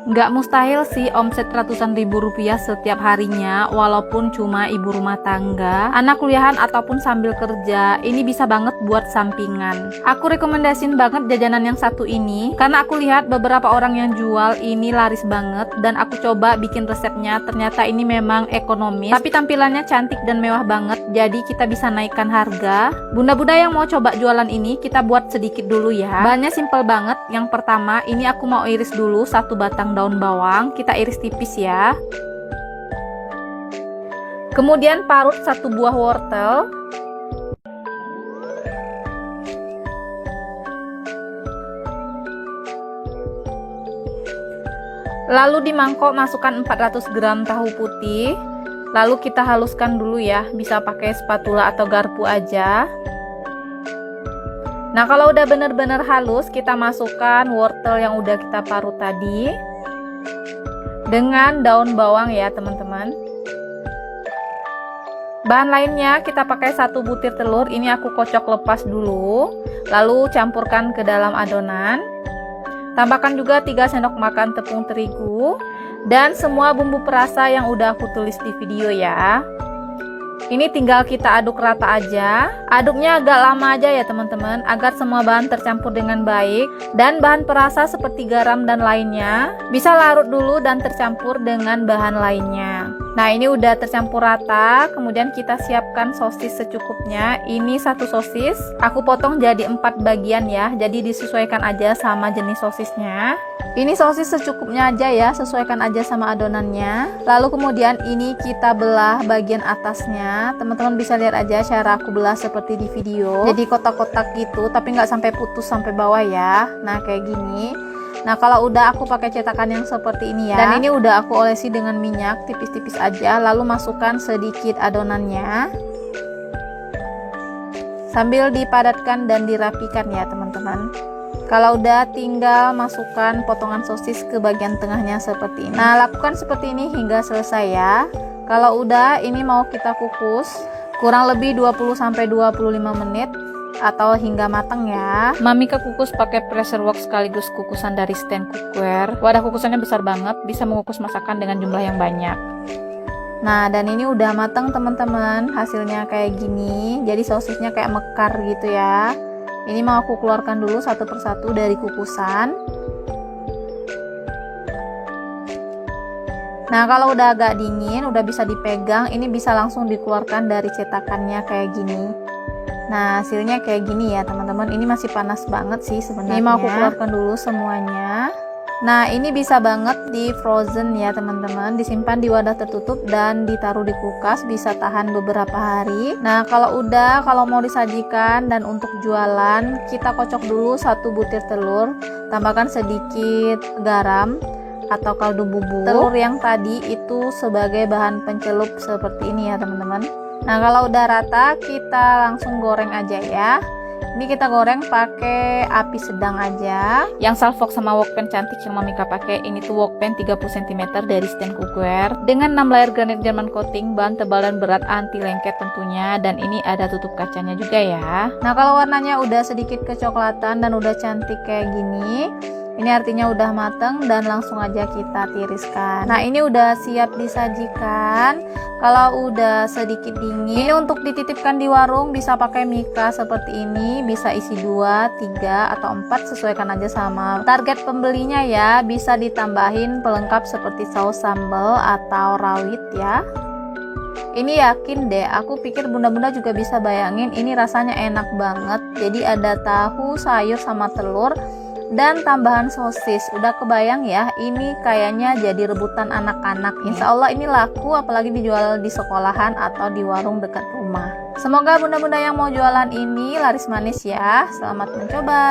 Nggak mustahil sih omset ratusan ribu rupiah setiap harinya, walaupun cuma ibu rumah tangga, anak kuliahan ataupun sambil kerja. Ini bisa banget buat sampingan. Aku rekomendasiin banget jajanan yang satu ini, karena aku lihat beberapa orang yang jual ini laris banget, dan aku coba bikin resepnya. Ternyata ini memang ekonomis, tapi tampilannya cantik dan mewah banget, jadi kita bisa naikkan harga. Bunda-bunda yang mau coba jualan ini, kita buat sedikit dulu ya. Bahannya simple banget. Yang pertama, ini aku mau iris dulu satu batang daun bawang, kita iris tipis ya. Kemudian parut satu buah wortel. Lalu di mangkok masukkan 400 gram tahu putih. Lalu kita haluskan dulu ya, bisa pakai spatula atau garpu aja. Nah, kalau udah bener-bener halus, kita masukkan wortel yang udah kita parut tadi dengan daun bawang ya teman-teman. Bahan lainnya kita pakai 1 butir telur, ini aku kocok lepas dulu, lalu campurkan ke dalam adonan. Tambahkan juga 3 sendok makan tepung terigu dan semua bumbu perasa yang udah aku tulis di video ya. Ini tinggal kita aduk rata aja. Aduknya agak lama aja ya teman-teman, agar semua bahan tercampur dengan baik. Dan bahan perasa seperti garam dan lainnya bisa larut dulu dan tercampur dengan bahan lainnya. Nah, ini udah tercampur rata. Kemudian kita siapkan sosis secukupnya. Ini 1 sosis, aku potong jadi 4 bagian ya, jadi disesuaikan aja sama jenis sosisnya. Ini sosis secukupnya aja ya, sesuaikan aja sama adonannya. Lalu kemudian ini kita belah bagian atasnya. Teman-teman bisa lihat aja cara aku belah seperti di video. Jadi kotak-kotak gitu, tapi nggak sampai putus sampai bawah ya. Nah, kayak gini. Nah, kalau udah aku pakai cetakan yang seperti ini ya. Dan ini udah aku olesi dengan minyak tipis-tipis aja. Lalu masukkan sedikit adonannya. Sambil dipadatkan dan dirapikan ya teman-teman. Kalau udah, tinggal masukkan potongan sosis ke bagian tengahnya seperti ini. Nah, lakukan seperti ini hingga selesai ya. Kalau udah, ini mau kita kukus kurang lebih 20-25 menit atau hingga matang ya. Mamika kukus pakai pressure wok sekaligus kukusan dari stand cookware. Wadah kukusannya besar banget, bisa mengukus masakan dengan jumlah yang banyak. Nah, dan ini udah matang teman-teman, hasilnya kayak gini. Jadi sosisnya kayak mekar gitu ya. Ini mau aku keluarkan dulu satu persatu dari kukusan. Nah, kalau udah agak dingin, udah bisa dipegang, ini bisa langsung dikeluarkan dari cetakannya kayak gini. Nah, hasilnya kayak gini ya teman-teman. Ini masih panas banget sih sebenarnya. Ini mau aku keluarkan dulu semuanya. Nah, ini bisa banget di frozen ya teman-teman, disimpan di wadah tertutup dan ditaruh di kulkas, bisa tahan beberapa hari. Nah, kalau mau disajikan dan untuk jualan, kita kocok dulu 1 butir telur, tambahkan sedikit garam atau kaldu bubuk. Telur yang tadi itu sebagai bahan pencelup seperti ini ya teman-teman. Nah, kalau udah rata, kita langsung goreng aja ya. Ini kita goreng pakai api sedang aja. Yang salvok sama wokpan cantik yang Mamika pakai, ini tuh wokpan 30 cm dari stand cookware dengan 6 layer granit German coating, bahan tebal dan berat, anti lengket tentunya, dan ini ada tutup kacanya juga ya. Nah, kalau warnanya udah sedikit kecoklatan dan udah cantik kayak gini, ini artinya udah mateng dan langsung aja kita tiriskan. Nah, ini udah siap disajikan. Kalau udah sedikit dingin, ini untuk dititipkan di warung, bisa pakai mika seperti ini, bisa isi 2, 3, atau 4, sesuaikan aja sama target pembelinya ya. Bisa ditambahin pelengkap seperti saus sambal atau rawit ya. Ini yakin deh, aku pikir bunda-bunda juga bisa bayangin, ini rasanya enak banget. Jadi ada tahu, sayur, sama telur, dan tambahan sosis. Udah kebayang ya, ini kayaknya jadi rebutan anak-anak. Insya Allah ini laku, apalagi dijual di sekolahan atau di warung dekat rumah. Semoga bunda-bunda yang mau jualan ini laris manis ya. Selamat mencoba.